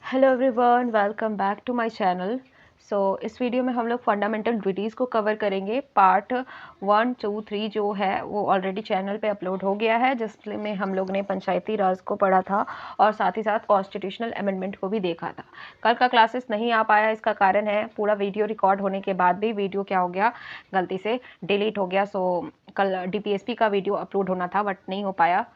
Hello everyone, welcome back to my channel. इस video में हम लोग फंडामेंटल ड्यूटीज़ को कवर करेंगे। पार्ट 1, 2, 3 जो है वो ऑलरेडी चैनल पे अपलोड हो गया है, जिसमें हम लोग ने पंचायती राज को पढ़ा था और साथ ही साथ कॉन्स्टिट्यूशनल अमेंडमेंट को भी देखा था। कल का क्लासेस नहीं आ पाया, इसका कारण है पूरा वीडियो रिकॉर्ड होने के बाद भी वीडियो क्या हो गया, गलती से डिलीट हो गया। कल डीपीएसपी का वीडियो अपलोड होना था बट नहीं हो पाया।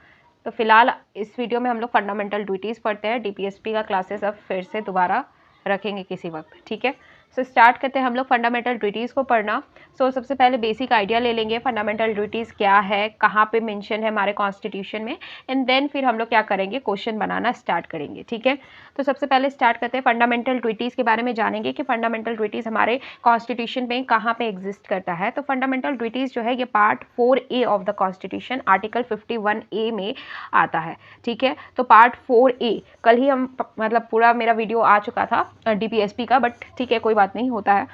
तो फिलहाल इस वीडियो में हम लोग फंडामेंटल ड्यूटीज़ पढ़ते हैं। डीपीएसपी का क्लासेस अब फिर से दोबारा रखेंगे किसी वक्त, ठीक है। स्टार्ट करते हैं हम लोग फंडामेंटल ड्यूटीज़ को पढ़ना। सबसे पहले बेसिक आइडिया ले लेंगे फंडामेंटल ड्यूटीज़ क्या है, कहाँ पे मेंशन है हमारे कॉन्स्टिट्यूशन में, एंड देन फिर हम लोग क्या करेंगे, क्वेश्चन बनाना स्टार्ट करेंगे, ठीक है। तो सबसे पहले स्टार्ट करते हैं फंडामेंटल ड्यूटीज़ के बारे में जानेंगे कि फंडामेंटल ड्यूटीज़ हमारे कॉन्स्टिट्यूशन में कहाँ पे एग्जिस्ट करता है। तो फंडामेंटल ड्यूटीज़ जो है ये part 4A of the constitution article 51A में आता है, ठीक है। तो पार्ट 4A कल ही हम मतलब पूरा मेरा वीडियो आ चुका था डीपीएसपी का, बट ठीक है कोई बात नहीं, होता है,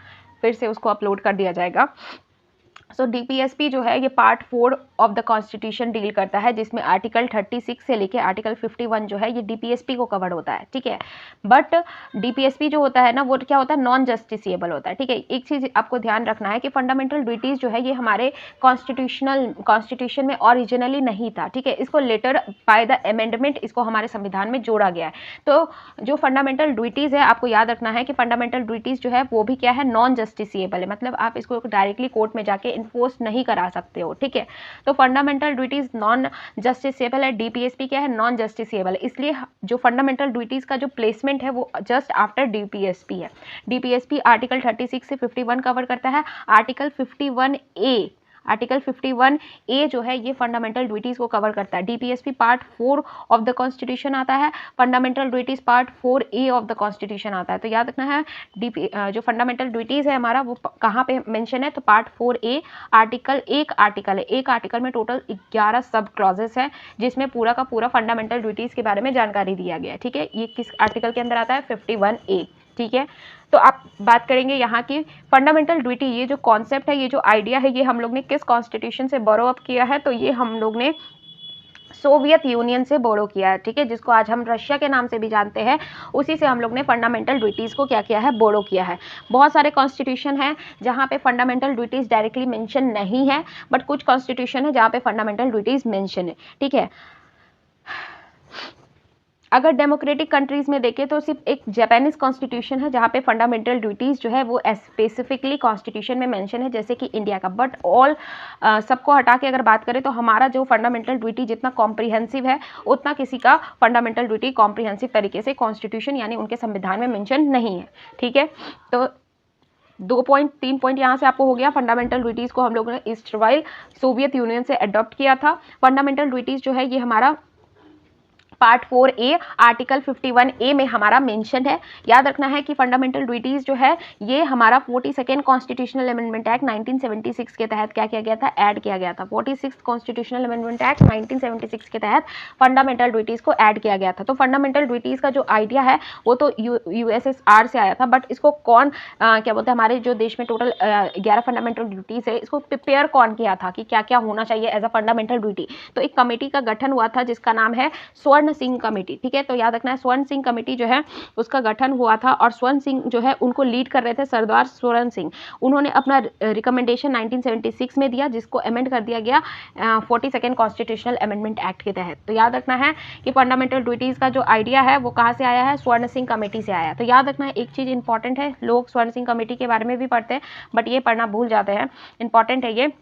फिर से उसको अपलोड कर दिया जाएगा। डीपीएसपी जो है ये part 4 of the constitution deal करता है, जिसमें आर्टिकल 36 से लेके आर्टिकल 51 जो है ये डीपीएसपी को कवर्ड होता है, ठीक है। बट डीपीएसपी जो होता है ना, वो क्या होता है, नॉन जस्टिसिएबल होता है, ठीक है। एक चीज़ आपको ध्यान रखना है कि फंडामेंटल ड्यूटीज़ जो है ये हमारे कॉन्स्टिट्यूशन में ओरिजिनली नहीं था, ठीक है। इसको लेटर बाय द अमेंडमेंट इसको हमारे संविधान में जोड़ा गया है। तो जो फंडामेंटल ड्यूटीज़ है, आपको याद रखना है कि फंडामेंटल ड्यूटीज़ जो है वो भी क्या है, नॉन जस्टिसिएबल है, मतलब आप इसको डायरेक्टली कोर्ट में जाके इन्फोर्स नहीं करा सकते हो, ठीक है। तो फंडामेंटल ड्यूटीज नॉन जस्टिसेबल है, डीपीएसपी क्या है, नॉन जस्टिसेबल है, इसलिए जो फंडामेंटल ड्यूटीज का जो प्लेसमेंट है वो जस्ट आफ्टर डीपीएसपी है। डीपीएसपी आर्टिकल 36 से 51 कवर करता है। आर्टिकल 51A जो है ये फंडामेंटल ड्यूटीज को कवर करता है। DPSP part 4 of the constitution आता है, fundamental duties part 4A of the constitution आता है। तो याद रखना है जो फंडामेंटल ड्यूटीज है हमारा वो कहाँ पे मेंशन है, तो पार्ट 4A एक आर्टिकल में टोटल 11 सब क्लॉजेस हैं, जिसमें पूरा का पूरा फंडामेंटल ड्यूटीज के बारे में जानकारी दिया गया है, ठीक है। ये किस आर्टिकल के अंदर आता है, 51A, ठीक है। तो आप बात करेंगे यहाँ की फंडामेंटल ड्यूटी, ये जो कॉन्सेप्ट है, ये जो आइडिया है, ये हम लोग ने किस कॉन्स्टिट्यूशन से बोरो अप किया है, तो ये हम लोग ने सोवियत यूनियन से बोरो किया है, ठीक है, जिसको आज हम रशिया के नाम से भी जानते हैं। उसी से हम लोग ने फंडामेंटल ड्यूटीज़ को क्या किया है, बोरो किया है। बहुत सारे कॉन्स्टिट्यूशन हैं जहाँ पे फंडामेंटल ड्यूटीज़ डायरेक्टली मेंशन नहीं है, बट कुछ कॉन्स्टिट्यूशन है जहाँ पे फंडामेंटल ड्यूटीज़ मेंशन है, ठीक है। अगर डेमोक्रेटिक कंट्रीज में देखें तो सिर्फ एक जापानीज कॉन्स्टिट्यूशन है जहाँ पे फंडामेंटल ड्यूटीज़ जो है वो स्पेसिफिकली कॉन्स्टिट्यूशन में मेंशन है, जैसे कि इंडिया का। बट ऑल सबको हटा के अगर बात करें तो हमारा जो फंडामेंटल ड्यूटी जितना कॉम्प्रिहेंसिव है, उतना किसी का फंडामेंटल ड्यूटी कॉम्प्रिहेंसिव तरीके से कॉन्स्टिट्यूशन यानी उनके संविधान में मेंशन नहीं है, ठीक है। तो 3 पॉइंट यहाँ से आपको हो गया। फंडामेंटल ड्यूटीज़ को हम लोगों ने इस्राइल सोवियत यूनियन से अडॉप्ट किया था। फंडामेंटल ड्यूटीज़ जो है ये हमारा पार्ट 4A आर्टिकल 51A में हमारा मेंशन है। याद रखना है कि फंडामेंटल ड्यूटीज़ जो है ये हमारा 42nd कॉन्स्टिट्यूशनल अमेंडमेंट एक्ट 1976 के तहत क्या किया गया था, ऐड किया गया था। 46 कॉन्स्टिट्यूशनल अमेंडमेंट एक्ट 1976 के तहत फंडामेंटल ड्यूटीज़ को ऐड किया गया था। तो फंडामेंटल ड्यूटीज़ का जो आइडिया है वो तो यूएसएसआर से आया था, बट इसको कौन क्या बोलते हैं, हमारे जो देश में टोटल 11 फंडामेंटल ड्यूटीज़ है, इसको प्रिपेयर कौन किया था कि क्या क्या होना चाहिए एज अ फंडामेंटल ड्यूटी। तो एक कमेटी का गठन हुआ था जिसका नाम है स्वर्ण सिंह कमेटी, ठीक है। तो याद रखना है स्वर्ण सिंह कमेटी जो है उसका गठन हुआ था, और स्वर्ण सिंह जो है उनको लीड कर रहे थे सरदार स्वर्ण सिंह। उन्होंने अपना रिकमेंडेशन 1976 में दिया, जिसको अमेंड कर दिया गया 42nd कॉन्स्टिट्यूशनल अमेंडमेंट एक्ट के तहत। तो याद रखना है कि फंडामेंटल ड्यूटीज़ का जो आइडिया है वो कहाँ से आया है, स्वर्ण सिंह कमेटी से आया। तो याद रखना है एक चीज़ इंपॉर्टेंट है, लोग स्वर्ण सिंह कमेटी के बारे में भी पढ़ते हैं बट ये पढ़ना भूल जाते हैं, इंपॉर्टेंट है ये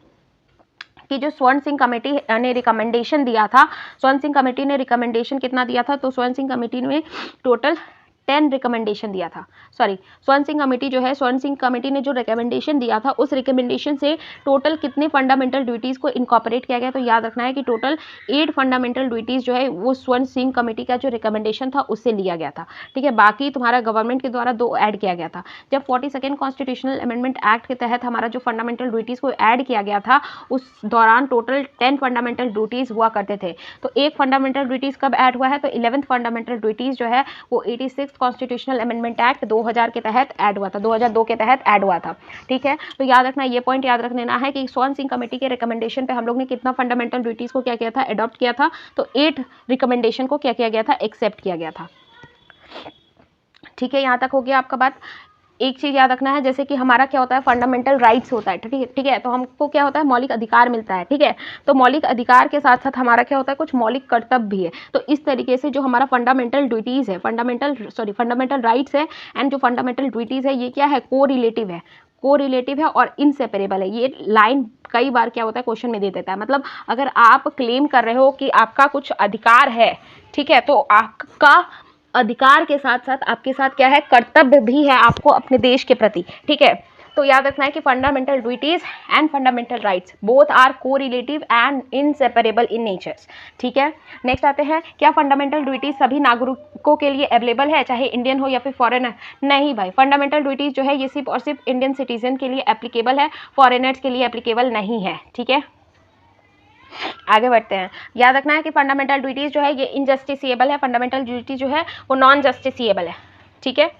कि जो स्वर्ण सिंह कमेटी ने रिकमेंडेशन दिया था, स्वर्ण सिंह कमेटी ने रिकमेंडेशन कितना दिया था, तो स्वर्ण सिंह कमेटी ने टोटल 10 रिकमेंडेशन दिया था। स्वर्ण सिंह कमेटी जो है, स्वर्ण सिंह कमेटी ने जो रिकमेंडेशन दिया था, उस रिकमेंडेशन से टोटल कितने फंडामेंटल ड्यूटीज़ को इनकॉर्पोरेट किया गया, तो याद रखना है कि टोटल 8 फंडामेंटल ड्यूटीज़ जो है वो स्वर्ण सिंह कमेटी का जो रिकमेंडेशन था उससे लिया गया था, ठीक है। बाकी तुम्हारा गवर्नमेंट के द्वारा 2 ऐड किया गया था। जब 42nd कॉन्स्टिट्यूशनल अमेंडमेंट एक्ट के तहत हमारा जो फंडामेंटल ड्यूटीज़ को ऐड किया गया था, उस दौरान टोटल 10 फंडामेंटल ड्यूटीज़ हुआ करते थे। तो एक फंडामेंटल ड्यूटीज़ कब ऐड हुआ है, तो 11th फंडामेंटल ड्यूटीज़ जो है वो 86 कॉन्स्टिट्यूशनल अमेंडमेंट एक्ट 2000 के तहत ऐड हुआ था, 2002 के तहत ऐड हुआ था, ठीक है। तो याद रखना, ये पॉइंट याद रखना है कि स्वर्ण सिंह कमेटी के रिकमेंडेशन पे हम लोग ने कितना फंडामेंटल ड्यूटीज़ को क्या किया था, अडॉप्ट किया था, तो 8 रिकमेंडेशन को क्या किया गया था, एक्सेप्ट किया गया था। ठीक है, यहाँ तक हो गया आपका बात। एक चीज़ याद रखना है, जैसे कि हमारा क्या होता है, फंडामेंटल राइट्स होता है, ठीक है, तो हमको क्या होता है, मौलिक अधिकार मिलता है, ठीक है। तो मौलिक अधिकार के साथ साथ हमारा क्या होता है, कुछ मौलिक कर्तव्य भी है। तो इस तरीके से जो हमारा फंडामेंटल ड्यूटीज़ है, फंडामेंटल राइट्स है एंड जो फंडामेंटल ड्यूटीज़ है, ये क्या है, कोरिलेटिव है और इनसेपरेबल है। ये लाइन कई बार क्या होता है, क्वेश्चन में दे देता है। मतलब अगर आप क्लेम कर रहे हो कि आपका कुछ अधिकार है, ठीक है, तो आपका अधिकार के साथ साथ आपके साथ क्या है, कर्तव्य भी है आपको अपने देश के प्रति, ठीक है। तो याद रखना है कि fundamental duties and fundamental rights both are correlative and inseparable in natures, ठीक है। नेक्स्ट आते हैं, क्या फंडामेंटल ड्यूटीज सभी नागरिकों के लिए अवेलेबल है, चाहे इंडियन हो या फिर फॉरेनर? नहीं भाई, फंडामेंटल ड्यूटीज जो है ये सिर्फ और सिर्फ इंडियन सिटीजन के लिए एप्लीकेबल है, फॉरेनर्स के लिए एप्लीकेबल नहीं है, ठीक है। आगे बढ़ते हैं। याद रखना है कि फंडामेंटल ड्यूटीज जो है ये इनजस्टिसिएबल है, फंडामेंटल ड्यूटी जो है वो नॉन जस्टिसिएबल है, ठीक है।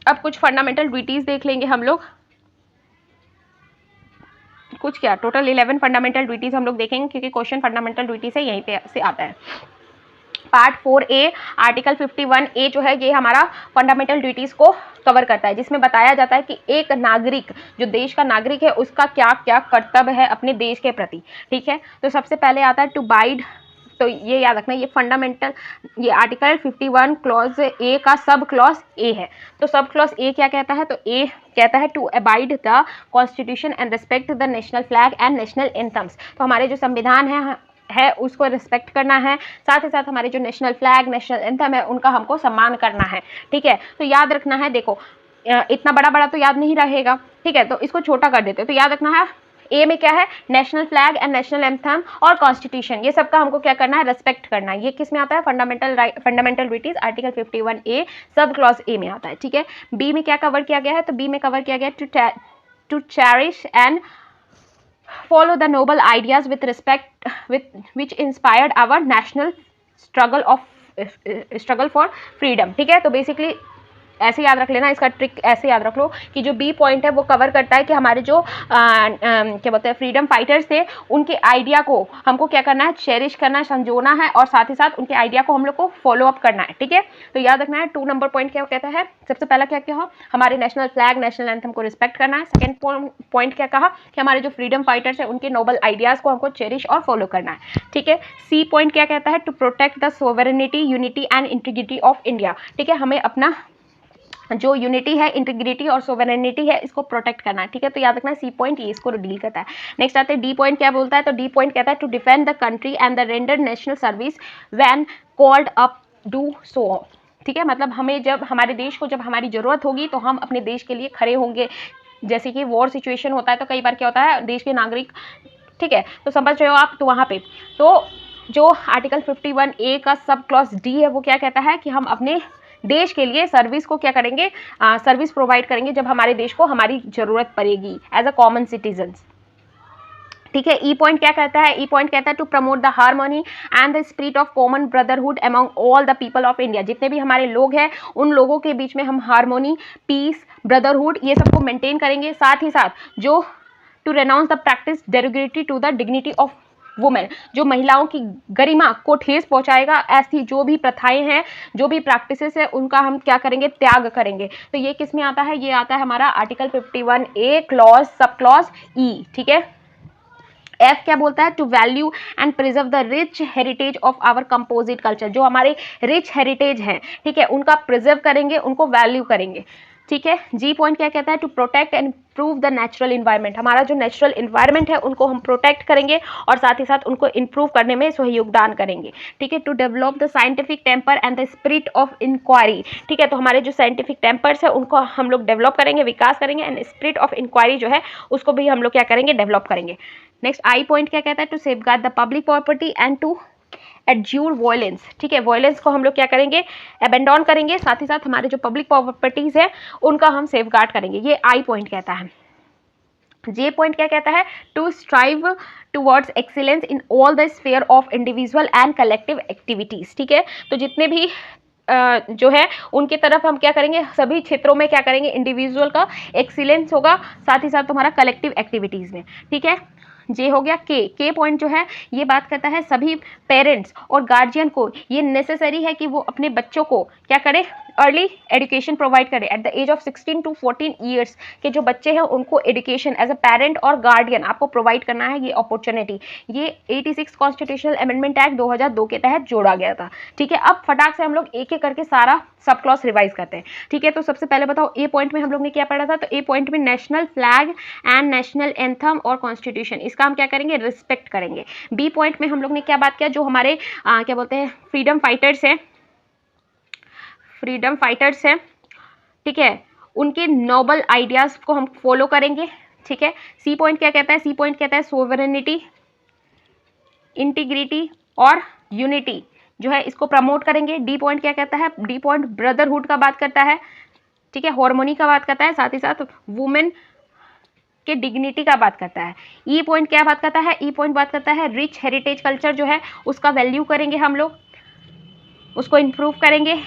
अब कुछ फंडामेंटल ड्यूटीज देख लेंगे हम लोग, कुछ क्या टोटल 11 फंडामेंटल ड्यूटीज हम लोग देखेंगे, क्योंकि क्वेश्चन फंडामेंटल ड्यूटी से यहीं पे से आता है। पार्ट 4A आर्टिकल 51A जो है ये हमारा फंडामेंटल ड्यूटीज़ को कवर करता है, जिसमें बताया जाता है कि एक नागरिक, जो देश का नागरिक है, उसका क्या क्या कर्तव्य है अपने देश के प्रति, ठीक है। तो सबसे पहले आता है टू बाइड, तो ये याद रखना, ये फंडामेंटल, ये आर्टिकल 51 क्लॉज ए का सब क्लॉज ए है। तो सब क्लॉज ए क्या कहता है, तो ए कहता है to abide the constitution and respect the national flag and national anthems. तो हमारे जो संविधान है उसको रिस्पेक्ट करना है, साथ ही साथ हमारे जो नेशनल फ्लैग, नेशनल एंथम है, उनका हमको सम्मान करना है, ठीक है। तो याद रखना है, देखो इतना बड़ा बड़ा तो याद नहीं रहेगा, ठीक है, तो इसको छोटा कर देते हैं। तो याद रखना है, ए में क्या है, national flag and national anthem और कॉन्स्टिट्यूशन, ये सबका हमको क्या करना है, रेस्पेक्ट करना है। ये किस में आता है, fundamental duties article 51A sub clause A में आता है, ठीक है। बी में क्या कवर किया गया है, तो बी में कवर किया गया to cherish and follow the noble ideas with respect which inspired our national struggle for freedom, ठीक है। तो बेसिकली ऐसे याद रख लेना, इसका ट्रिक ऐसे याद रख लो कि जो बी पॉइंट है वो कवर करता है कि हमारे जो क्या बोलते हैं फ्रीडम फाइटर्स थे, उनके आइडिया को हमको क्या करना है, चेरिश करना है, संजोना है, और साथ ही साथ उनके आइडिया को हम लोग को फॉलो अप करना है, ठीक है। तो याद रखना है 2 नंबर पॉइंट क्या कहता है, सबसे पहला क्या क्या हो, हमारे नेशनल फ्लैग, नेशनल एंथम को रिस्पेक्ट करना है। सेकेंड पॉइंट क्या कहा कि हमारे जो फ्रीडम फाइटर्स है उनके नोबल आइडियाज़ को हमको चेरिश और फॉलो करना है, ठीक है। सी पॉइंट क्या कहता है, to protect the sovereignty, unity and integrity of India, ठीक है। हमें अपना जो यूनिटी है, इंटीग्रिटी और सोवरेनिटी है, इसको प्रोटेक्ट करना है, ठीक है। तो याद रखना है सी पॉइंट ये इसको डील करता है। नेक्स्ट आते हैं डी पॉइंट, क्या बोलता है, तो डी पॉइंट कहता है to defend the country and the render national service when called up do so, ठीक है। मतलब हमें जब हमारे देश को जब हमारी ज़रूरत होगी तो हम अपने देश के लिए खड़े होंगे। जैसे कि वॉर सिचुएशन होता है तो कई बार क्या होता है, देश के नागरिक, ठीक है, तो समझ रहे हो आप, तो वहाँ पे तो जो आर्टिकल 51A का सब क्लॉज डी है वो क्या कहता है कि हम अपने देश के लिए सर्विस को क्या करेंगे, सर्विस प्रोवाइड करेंगे जब हमारे देश को हमारी ज़रूरत पड़ेगी एज अ कॉमन सिटीजन्स, ठीक है। ई पॉइंट क्या कहता है, ई पॉइंट कहता है to promote the harmony and the spirit of common brotherhood among all the people of India. जितने भी हमारे लोग हैं उन लोगों के बीच में हम हार्मोनी, पीस, ब्रदरहुड ये सबको मेंटेन करेंगे। साथ ही साथ जो to renounce the practice derogatory to the dignity of women, जो महिलाओं की गरिमा को ठेस पहुंचाएगा, ऐसी जो भी प्रथाएं हैं, जो भी प्रैक्टिसेस है, उनका हम क्या करेंगे, त्याग करेंगे। तो ये किस में आता है, ये आता है हमारा article 51A clause sub clause E, ठीक है। एफ क्या बोलता है, to value and preserve the rich heritage of our composite culture, जो हमारे रिच हेरिटेज हैं, ठीक है, उनका प्रिजर्व करेंगे, उनको वैल्यू करेंगे, ठीक है। जी पॉइंट क्या कहता है, to protect and improve the natural environment, हमारा जो नेचुरल इन्वायरमेंट है उनको हम प्रोटेक्ट करेंगे और साथ ही साथ उनको इम्प्रूव करने में सहयोगदान करेंगे, ठीक है। To develop the scientific temper and the spirit of inquiry, ठीक है, तो हमारे जो साइंटिफिक टेम्पर्स है उनको हम लोग डेवलप करेंगे, विकास करेंगे, एंड स्पिरिट ऑफ इंक्वायरी जो है उसको भी हम लोग क्या करेंगे, डेवलप करेंगे। नेक्स्ट आई पॉइंट क्या कहता है, to safeguard the public property and to एड्यूर वॉयलेंस, ठीक है, वॉयलेंस को हम लोग क्या करेंगे, अबेंडन करेंगे, साथ ही साथ हमारे जो पब्लिक प्रॉपर्टीज है उनका हम सेफगार्ड करेंगे, ये आई पॉइंट कहता है। जे पॉइंट क्या कहता है, to strive towards excellence in all the sphere of individual and collective activities, ठीक है। तो जितने भी जो है उनके तरफ हम क्या करेंगे, सभी क्षेत्रों में क्या करेंगे, इंडिविजुअल का एक्सीलेंस होगा, साथ ही साथ तुम्हारा कलेक्टिव एक्टिविटीज में, ठीक है। जे हो गया। के पॉइंट जो है ये बात करता है सभी पेरेंट्स और गार्जियन को ये नेसेसरी है कि वो अपने बच्चों को क्या करें, अर्ली एजुकेशन प्रोवाइड करें at the age of 16 to 14 years के जो बच्चे हैं उनको एजुकेशन एज अ पेरेंट और गार्डियन आपको प्रोवाइड करना है ये अपॉर्चुनिटी। ये 86 कॉन्स्टिट्यूशनल अमेंडमेंट एक्ट 2002 के तहत जोड़ा गया था। ठीक है, अब फटाक से हम लोग एक एक करके सारा सब क्लॉज रिवाइज करते हैं। ठीक है, तो सबसे पहले बताओ ए पॉइंट में हम लोग ने क्या पढ़ा था। तो ए पॉइंट में national flag and national anthem और कॉन्स्टिट्यूशन, इसका हम क्या करेंगे, रिस्पेक्ट करेंगे। बी पॉइंट में हम लोग ने क्या बात किया, जो हमारे क्या बोलते हैं फ्रीडम फाइटर्स हैं, फ्रीडम फाइटर्स हैं, ठीक है, उनके नोबल आइडियाज को हम फॉलो करेंगे। ठीक है, सी पॉइंट क्या कहता है, सी पॉइंट कहता है सोवरेनिटी, इंटीग्रिटी और यूनिटी जो है इसको प्रमोट करेंगे। डी पॉइंट क्या कहता है, डी पॉइंट ब्रदरहुड का बात करता है। ठीक है, हार्मोनी का बात करता है, साथ ही साथ वुमेन के डिग्निटी का बात करता है। ई पॉइंट क्या बात करता है, ई पॉइंट बात करता है रिच हेरिटेज कल्चर जो है उसका वैल्यू करेंगे हम लोग, उसको इम्प्रूव करेंगे।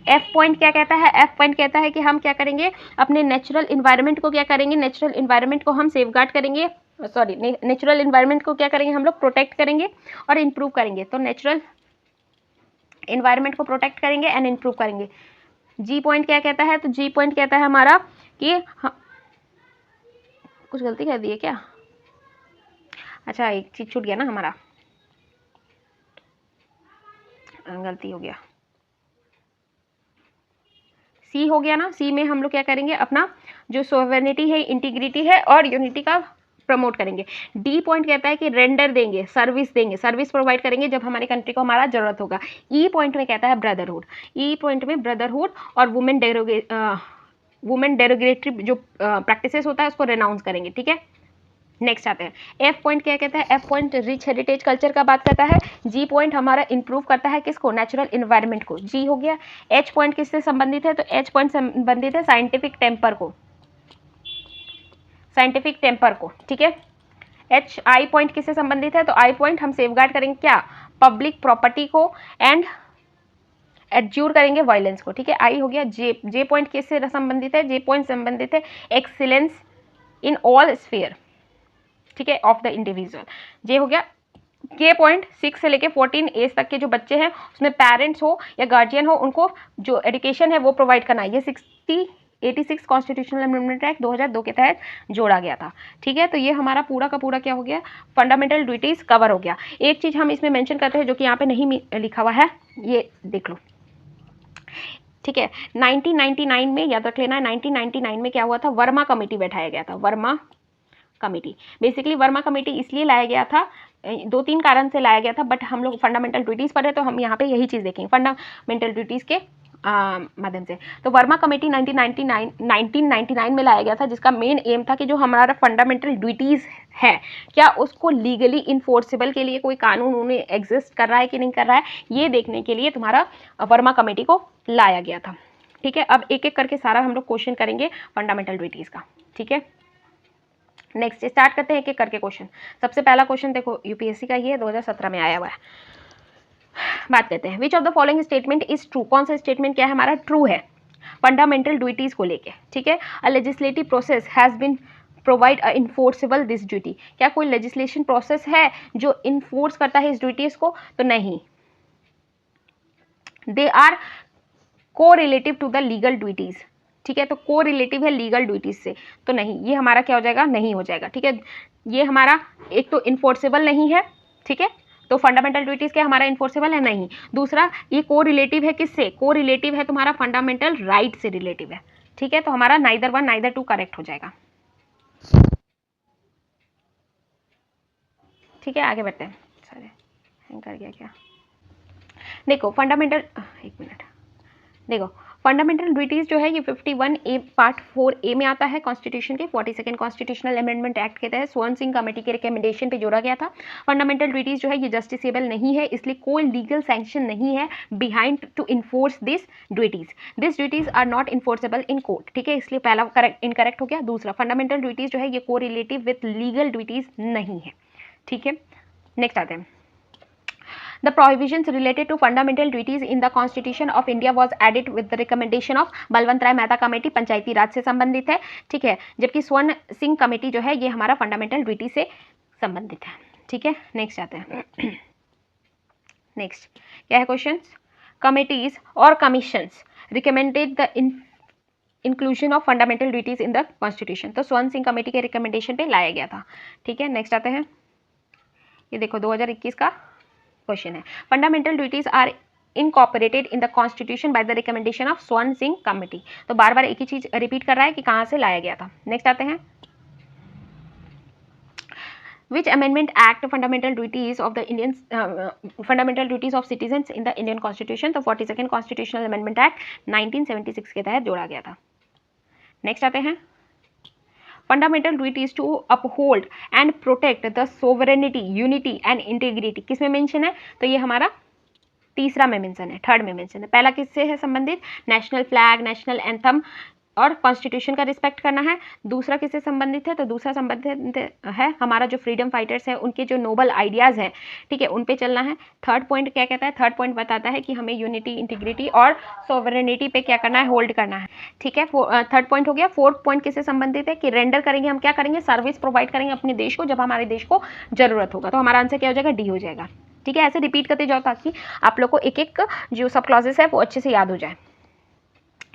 एफ पॉइंट क्या कहता है, एफ पॉइंट कहता है कि हम क्या करेंगे, अपने नेचुरल इन्वायरमेंट को क्या करेंगे, नेचुरल इन्वायरमेंट को हम सेफगार्ड करेंगे, सॉरी नेचुरल इन्वायरमेंट को क्या करेंगे हम लोग, प्रोटेक्ट करेंगे और इम्प्रूव करेंगे। तो नेचुरल इन्वायरमेंट को प्रोटेक्ट करेंगे एंड इम्प्रूव करेंगे। जी पॉइंट क्या कहता है, तो जी पॉइंट कहता है हमारा कि कुछ गलती कर दी है क्या, अच्छा एक चीज छूट गया ना हमारा, गलती हो गया, सी हो गया ना। सी में हम लोग क्या करेंगे, अपना जो सोवरेनिटी है, इंटीग्रिटी है और यूनिटी का प्रमोट करेंगे। डी पॉइंट कहता है कि रेंडर देंगे, सर्विस देंगे, सर्विस प्रोवाइड करेंगे जब हमारी कंट्री को हमारा जरूरत होगा। ई पॉइंट में कहता है ब्रदरहुड, ई पॉइंट में ब्रदरहुड और वुमेन डेरोगेटरी जो प्रैक्टिसेस होता है उसको रेनाउंस करेंगे। ठीक है, नेक्स्ट आते हैं। एफ पॉइंट क्या कहता है, F point rich heritage culture का बात करता है। जी पॉइंट हमारा इंप्रूव करता है किसको, नेचुरल इन्वायरमेंट को, जी हो गया। एच पॉइंट किससे संबंधित है, तो एच पॉइंट संबंधित है साइंटिफिक टेम्पर को, साइंटिफिक टेम्पर को। ठीक है, एच आई पॉइंट किससे संबंधित है, तो आई पॉइंट हम सेफगार्ड करेंगे क्या, पब्लिक प्रॉपर्टी को एंड एडज्यूर करेंगे वायलेंस को। ठीक है, आई हो गया। जे पॉइंट किससे संबंधित है, जे पॉइंट संबंधित है एक्सीलेंस इन ऑल स्फीयर, ठीक है, ऑफ द इंडिविजुअल। जे हो गया। के पॉइंट 6 से लेके 14 एज तक के जो बच्चे हैं उसमें पेरेंट्स हो या गार्जियन हो उनको जो एजुकेशन है वो प्रोवाइड करना है। ये 86 कॉन्स्टिट्यूशनल अमेंडमेंट एक्ट 2002 के तहत जोड़ा गया था। ठीक है, तो ये हमारा पूरा का पूरा क्या हो गया, फंडामेंटल ड्यूटीज कवर हो गया। एक चीज हम इसमें मेंशन करते हैं जो कि यहाँ पे नहीं लिखा हुआ है, ये देख लो। ठीक है, 1999 में याद रख लेना, 1999 में क्या हुआ था, वर्मा कमेटी बैठाया गया था, Verma committee. Basically Verma committee इसलिए लाया गया था, 2-3 कारण से लाया गया था, बट हम लोग फंडामेंटल ड्यूटीज पर है तो हम यहाँ पे यही चीज़ देखेंगे फंडामेंटल ड्यूटीज के माध्यम से। तो वर्मा कमेटी 1999 में लाया गया था, जिसका मेन एम था कि जो हमारा फंडामेंटल ड्यूटीज है क्या उसको लीगली इन्फोर्सेबल के लिए कोई कानून उन्हें एग्जिस्ट कर रहा है कि नहीं कर रहा है, ये देखने के लिए तुम्हारा वर्मा कमेटी को लाया गया था। ठीक है, अब एक एक करके सारा हम लोग क्वेश्चन करेंगे फंडामेंटल ड्यूटीज का। ठीक है, नेक्स्ट स्टार्ट करते हैं एक एक करके क्वेश्चन। सबसे पहला क्वेश्चन देखो यूपीएससी का, ये 2017 में आया हुआ है। बात करते हैं, which of the following statement is true, कौन सा स्टेटमेंट क्या है हमारा ट्रू है फंडामेंटल ड्यूटीज को लेके। ठीक है, a legislative process has been provide a enforceable this duty, क्या कोई लेजिस्लेशन प्रोसेस है जो इन्फोर्स करता है इस ड्यूटीज को, तो नहीं। They are correlative to the legal duties, ठीक है, तो को रिलेटिव है लीगल ड्यूटीज से, तो नहीं, ये हमारा क्या हो जाएगा, नहीं हो जाएगा। ठीक है, ये हमारा एक तो इन्फोर्सेबल नहीं है, ठीक है, तो फंडामेंटल ड्यूटीज क्या हमारा इन्फोर्सेबल है, नहीं। दूसरा, ये को रिलेटिव है किससे, को रिलेटिव है तुम्हारा फंडामेंटल राइट से रिलेटिव है। ठीक है, तो हमारा neither one neither two correct हो जाएगा। ठीक है, आगे बढ़ते हैं। सॉरी हैंग कर गया क्या, देखो फंडामेंटल, एक मिनट, देखो फंडामेंटल ड्यूटीज जो है ये 51A पार्ट 4A में आता है कॉन्स्टिट्यूशन के 42nd कॉन्स्टिट्यूशनल अमेंडमेंट एक्ट के तहत स्वर्ण सिंह कमेटी के रिकमेंडेशन पे जोड़ा गया था। फंडामेंटल ड्यूटीज जो है ये जस्टिसेबल नहीं है, इसलिए कोई लीगल सैंक्शन नहीं है behind to enforce this duties are not enforceable in court. ठीक है, इसलिए पहला करेक्ट इनकरेक्ट हो गया। दूसरा, फंडामेंटल ड्यूटीज जो है ये को रिलेटिव विथ लीगल ड्यूटीज नहीं है। ठीक है, नेक्स्ट आते हैं। The prohibitions related to fundamental duties in the Constitution of India was added with the recommendation of Balwant Rai Mehta committee, Panchayati Raj से संबंधित है। ठीक है, जबकि स्वर्ण सिंह कमेटी जो है ये हमारा फंडामेंटल ड्यूटी से संबंधित है। ठीक है, नेक्स्ट आते हैं। नेक्स्ट क्या है क्वेश्चन, कमिटीज और commissions recommended the inclusion of fundamental duties in the constitution. तो स्वर्ण सिंह कमेटी के रिकमेंडेशन पे लाया गया था। ठीक है, नेक्स्ट आते हैं, ये देखो 2021 का क्वेश्चन है। Fundamental duties are incorporated in the constitution by the recommendation of Swaran Singh committee. तो बार बार एक ही चीज रिपीट कर रहा है कि कहाँ से लाया गया था। नेक्स्ट आते हैं, which amendment act fundamental duties of the Indian fundamental duties of citizens in the Indian Constitution। तो 42nd Constitutional Amendment Act 1976 के तहत जोड़ा गया था। नेक्स्ट आते हैं, fundamental duties to uphold and protect the sovereignty unity and integrity किस में मेंशन है? तो ये हमारा तीसरा में मेंशन है, थर्ड में मेंशन है। पहला किससे है संबंधित? नेशनल फ्लैग, नेशनल एंथम और कॉन्स्टिट्यूशन का रिस्पेक्ट करना है। दूसरा किससे संबंधित है? तो दूसरा संबंधित है हमारा जो फ्रीडम फाइटर्स है उनके जो नोबल आइडियाज़ हैं, ठीक है, उन पे चलना है। थर्ड पॉइंट क्या कहता है? थर्ड पॉइंट बताता है कि हमें यूनिटी, इंटीग्रिटी और सोवरेनिटी पे क्या करना है? होल्ड करना है। ठीक है, थर्ड पॉइंट हो गया। फोर्थ पॉइंट किससे संबंधित है? कि रेंडर करेंगे, हम क्या करेंगे? सर्विस प्रोवाइड करेंगे अपने देश को जब हमारे देश को जरूरत होगा। तो हमारा आंसर क्या हो जाएगा? डी हो जाएगा। ठीक है, ऐसे रिपीट करते जाओ ताकि आप लोग को एक एक जो सब क्लॉजेस है वो अच्छे से याद हो जाए।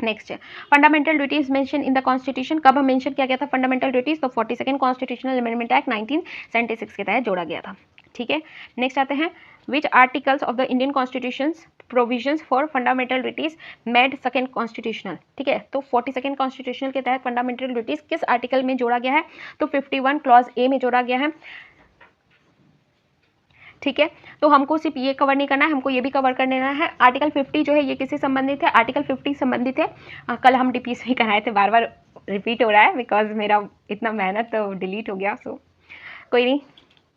नेक्स्ट है, fundamental duties mention in the constitution. कब मेंशन किया गया था फंडामेंटल ड्यूटीज? तो 42nd कॉन्स्टिट्यूशनल अमेंडमेंट एक्ट 1976 के तहत जोड़ा गया था। ठीक है, नेक्स्ट आते हैं, which articles of the Indian constitution provisions for fundamental duties made second constitutional. ठीक है, तो 42nd कॉन्स्टिट्यूशनल के तहत फंडामेंटल ड्यूटीज किस आर्टिकल में जोड़ा गया है? तो 51 क्लॉज ए में जोड़ा गया है। ठीक है, तो हमको सिर्फ ये कवर नहीं करना है, हमको ये भी कवर कर लेना है। आर्टिकल 50 जो है ये किससे संबंधित है? आर्टिकल 50 संबंधित है, कल हम डीपीएस भी कराए थे, बार बार रिपीट हो रहा है बिकॉज मेरा इतना मेहनत तो डिलीट हो गया, सो कोई नहीं।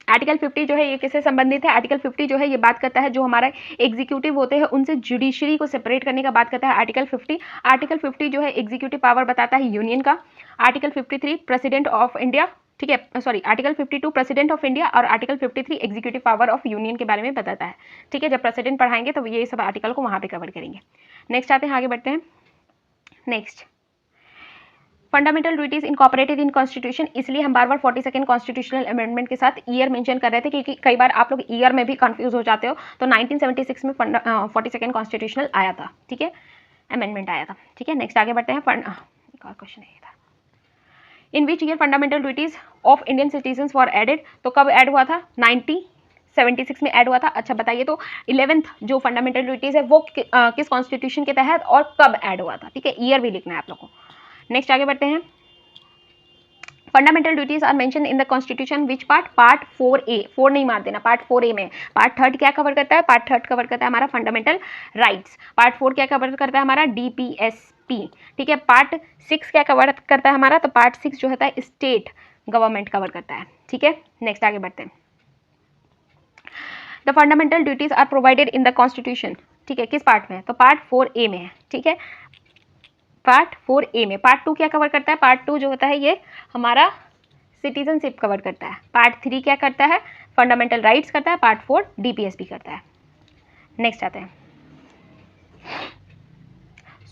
आर्टिकल 50 जो है ये किससे संबंधित है? आर्टिकल 50 जो है ये बात करता है जो हमारा एग्जीक्यूटिव होते हैं उनसे जुडिशरी को सेपरेट करने का बात करता है आर्टिकल 50। आर्टिकल 50 जो है एग्जीक्यूटिव पावर बताता है यूनियन का। आर्टिकल 53 प्रेसिडेंट ऑफ इंडिया, ठीक है, sorry, article 52 president of India और article 53 executive power of union के बारे में बताता है। ठीक है, जब प्रेसिडेंट पढ़ाएंगे तो ये सब आर्टिकल को वहाँ पे कवर करेंगे। नेक्स्ट आते हैं, आगे बढ़ते हैं। Next, fundamental duties incorporated in constitution, इसलिए हम बार बार 42nd कॉन्स्टिट्यूशनल अमेंडमेंट के साथ ईयर मेंशन कर रहे थे क्योंकि कई बार आप लोग ईयर में भी कंफ्यूज हो जाते हो। तो 1976 में 42nd कॉन्स्टिट्यूशनल आया था। ठीक है, अमेंडमेंट आया था। ठीक है, नेक्स्ट आगे बढ़ते हैं। एक और क्वेश्चन है था, in which year fundamental duties of Indian citizen for added. तो कब ऐड हुआ था? 1976 में ऐड हुआ था। अच्छा बताइए, तो 11th जो फंडामेंटल ड्यूटीज है वो किस कॉन्स्टिट्यूशन के तहत और कब ऐड हुआ था? ठीक है, ईयर भी लिखना है आप लोग को। नेक्स्ट आगे बढ़ते हैं, fundamental duties are mention in the constitution which part? Part 4A, 4 नहीं मार देना, पार्ट 4A में। पार्ट 3 क्या कवर करता है? पार्ट 3 कवर करता है हमारा फंडामेंटल राइट्स। पार्ट 4 क्या कवर करता है? हमारा DPSP। ठीक है, पार्ट 6 क्या कवर करता है हमारा? तो पार्ट 6 जो होता है स्टेट गवर्नमेंट कवर करता है। ठीक है, नेक्स्ट आगे बढ़ते हैं, the fundamental duties are provided in the constitution. ठीक है, किस पार्ट में? तो पार्ट 4A में है। ठीक है, पार्ट 4A में। पार्ट 2 क्या कवर करता है? पार्ट 2 जो होता है ये हमारा सिटीजनशिप कवर करता है। पार्ट 3 क्या करता है? फंडामेंटल राइट्स करता है। पार्ट 4 DPSP करता है। नेक्स्ट आते हैं,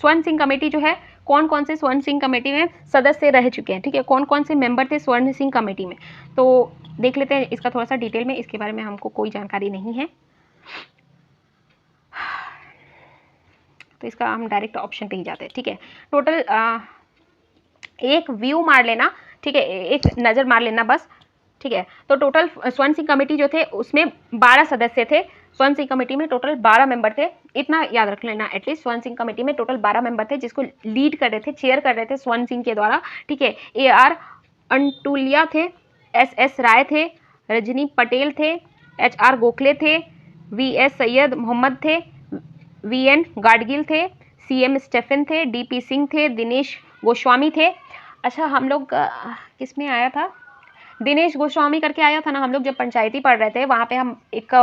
स्वर्ण सिंह कमेटी जो है, कौन कौन से स्वर्ण सिंह कमेटी में सदस्य रह चुके हैं? ठीक है, कौन कौन से मेंबर थे स्वर्ण सिंह कमेटी में? तो देख लेते हैं इसका थोड़ा सा डिटेल में, इसके बारे में हमको कोई जानकारी नहीं है तो इसका हम डायरेक्ट ऑप्शन पे ही जाते हैं। ठीक है, टोटल एक व्यू मार लेना, ठीक है, एक नज़र मार लेना बस। ठीक है, तो टोटल स्वर्ण सिंह कमेटी जो थे उसमें 12 सदस्य थे। स्वर्ण सिंह कमेटी में टोटल 12 मेंबर थे, इतना याद रख लेना एटलीस्ट। स्वर्ण सिंह कमेटी में टोटल 12 मेंबर थे जिसको लीड कर रहे थे, चेयर कर रहे थे स्वर्ण सिंह के द्वारा। ठीक है, AR अंटुलिया थे, SS राय थे, रजनी पटेल थे, HR गोखले थे, VS सैयद मोहम्मद थे, VN गाडगिल थे, CM स्टेफन थे, DP सिंह थे, दिनेश गोस्वामी थे। अच्छा, हम लोग किस में आया था? दिनेश गोस्वामी करके आया था ना हम लोग जब पंचायती पढ़ रहे थे, वहाँ पे हम एक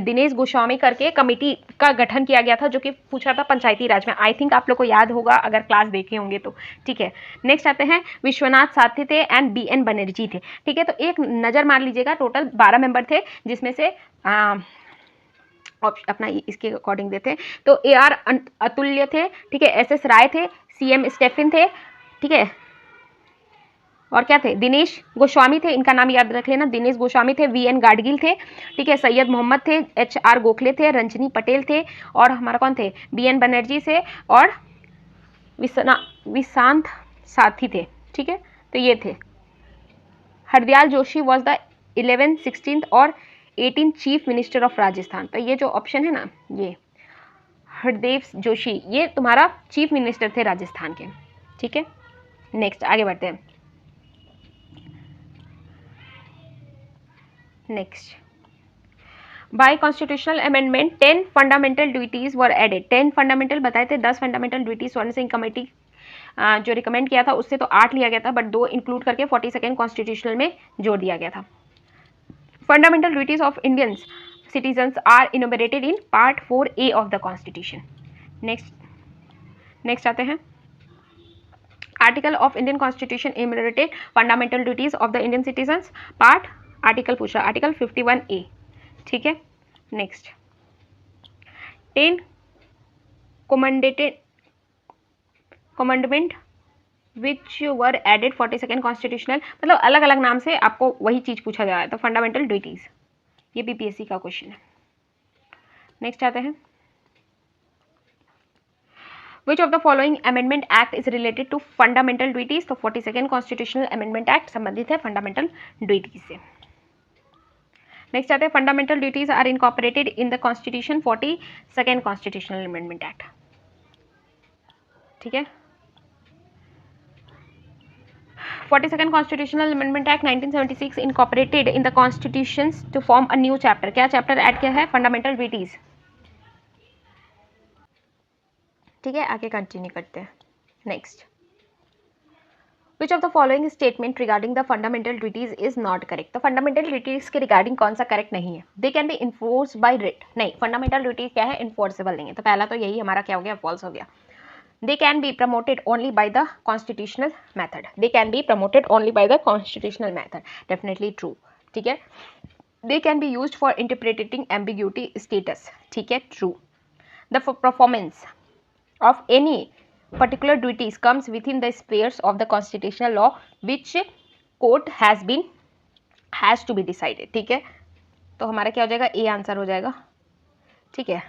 दिनेश गोस्वामी करके कमेटी का गठन किया गया था जो कि पूछा था पंचायती राज में। आई थिंक आप लोग को याद होगा अगर क्लास देखे होंगे तो। ठीक है, नेक्स्ट आते हैं, विश्वनाथ साथी थे एंड BN बनर्जी थे। ठीक है, तो एक नज़र मार लीजिएगा, टोटल 12 मेंबर थे जिसमें से अपना इसके अकॉर्डिंग देते हैं तो AR अतुल्य थे, ठीक है, SS राय थे, CM स्टेफन थे, ठीक है, और क्या थे, दिनेश गोस्वामी थे, इनका नाम याद रख लेना, दिनेश गोस्वामी थे, वी एन गाडगिल थे, ठीक है, सैयद मोहम्मद थे, HR गोखले थे, रंजनी पटेल थे, और हमारा कौन थे, BN बनर्जी से, और विशांत साथी थे, ठीक है। तो ये थे। Hardayal Joshi was the 11th, 16th और 18th chief minister of Rajasthan. तो ये जो ऑप्शन है ना, ये हरदेव जोशी, ये तुम्हारा चीफ मिनिस्टर थे राजस्थान के, ठीक है। नेक्स्ट आगे बढ़ते हैं। Next, by constitutional amendment 10 fundamental duties were added. 10 fundamental बताए थे, 10 फंडामेंटल ड्यूटीज सोने सिंह कमेटी जो रिकमेंड किया था उससे तो 8 लिया गया था, बट 2 इंक्लूड करके 42nd कॉन्स्टिट्यूशनल में जोड़ दिया गया था। Fundamental duties of Indian citizens are enumerated in part 4A of the constitution. Next आते हैं, article of Indian constitution enumerated fundamental duties of the Indian citizens, part article पूछ रहा, आर्टिकल 51A, ठीक है। Next, 10 commandment which were added 42nd constitutional, मतलब अलग अलग नाम से आपको वही चीज पूछा जा रहा है, तो फंडामेंटल ड्यूटीज, ये BPSC का क्वेश्चन है। नेक्स्ट आते हैं, Which of the following amendment act is related to fundamental duties? तो 42nd कॉन्स्टिट्यूशनल अमेंडमेंट एक्ट संबंधित है फंडामेंटल ड्यूटीज से। नेक्स्ट आते हैं, fundamental duties are incorporated in the constitution 42nd constitutional amendment act, ठीक है। 42nd constitutional amendment act 1976 incorporated in the constitutions to form a new chapter. क्या chapter add किया है? फंडामेंटल ड्यूटीज, ठीक है। आगे कंटिन्यू करते हैं। Next, which of the following statement regarding the fundamental duties is not correct. तो fundamental duties के रिगार्डिंग कौन सा करेक्ट नहीं है? They can be enforce by writ, नहीं, फंडामेंटल ड्यूटीज क्या है? इन्फोर्सेबल नहीं है, तो पहला तो यही हमारा क्या हो गया? फॉल्स हो गया। दे can be promoted only by the constitutional method, they can be promoted only by the constitutional method, definitely true, ठीक है। They can be used for interpreting ambiguity status, ठीक है, true. The performance of any particular duties comes within the spheres of the constitutional law which court has to be decided, ठीक है। तो हमारा क्या हो जाएगा? ए आंसर हो जाएगा, ठीक है।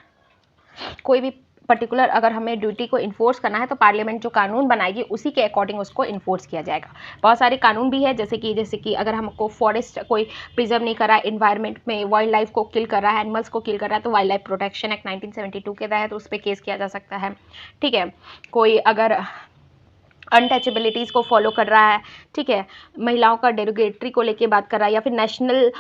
कोई भी पर्टिकुलर अगर हमें ड्यूटी को इन्फोर्स करना है तो पार्लियामेंट जो कानून बनाएगी उसी के अकॉर्डिंग उसको इन्फोर्स किया जाएगा। बहुत सारे कानून भी है, जैसे कि अगर हमको फॉरेस्ट कोई प्रिजर्व नहीं कर रहा है, इन्वायरमेंट में वाइल्ड लाइफ को किल कर रहा है, एनिमल्स को किल कर रहा है, तो वाइल्ड लाइफ प्रोटेक्शन एक्ट 1972 के तहत उस पर केस किया जा सकता है, ठीक है। कोई अगर अनटचेबिलिटीज़ को फॉलो कर रहा है, ठीक है, महिलाओं का डेरोगेटरी को लेके बात कर रहा है, या फिर नेशनल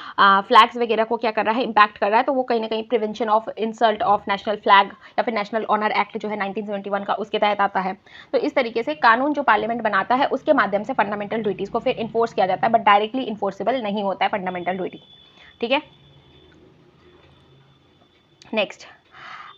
फ्लैग्स वगैरह को क्या कर रहा है? इम्पैक्ट कर रहा है, तो वो कहीं ना कहीं prevention of insult of national flag या फिर नेशनल ऑनर एक्ट जो है 1971 का, उसके तहत आता है। तो इस तरीके से कानून जो पार्लियामेंट बनाता है उसके माध्यम से फंडामेंटल ड्यूटीज़ को फिर इन्फोर्स किया जाता है, बट डायरेक्टली इन्फोर्सेबल नहीं होता है फंडामेंटल ड्यूटी, ठीक है। Next,